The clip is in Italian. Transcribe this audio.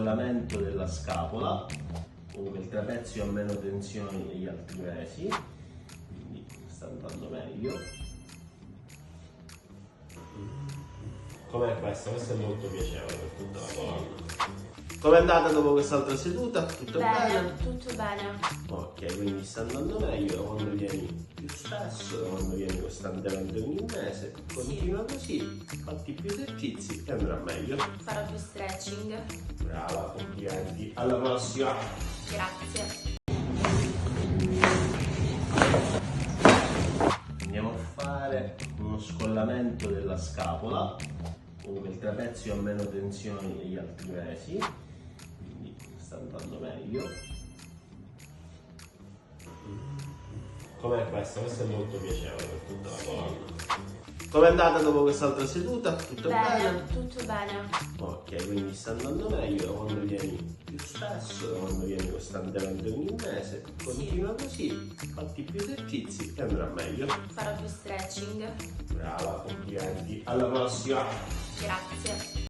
scollamento della scapola, comunque il trapezio ha meno tensioni degli altri pesi, quindi sta andando meglio. Com'è questa? Questa è molto piacevole per tutta la colonna. Com'è andata dopo quest'altra seduta? Tutto bene? Tutto bene. Ok, quindi sta andando meglio da quando vieni più spesso, da quando vieni costantemente ogni mese. Continua così, fatti più esercizi e andrà meglio. Farò più stretching. Brava, complimenti. Alla prossima! Grazie. Andiamo a fare uno scollamento della scapola, comunque il trapezio ha meno tensioni degli altri pesi, quindi sta andando meglio. Com'è questa? Questa è molto piacevole per tutta la colonna. Com'è andata dopo quest'altra seduta? Tutto bene? Tutto bene. Ok, quindi sta andando meglio da quando vieni più spesso, da quando vieni costantemente ogni mese. Continua così, fatti più esercizi e andrà meglio. Farò più stretching. Brava, complimenti. Alla prossima! Grazie.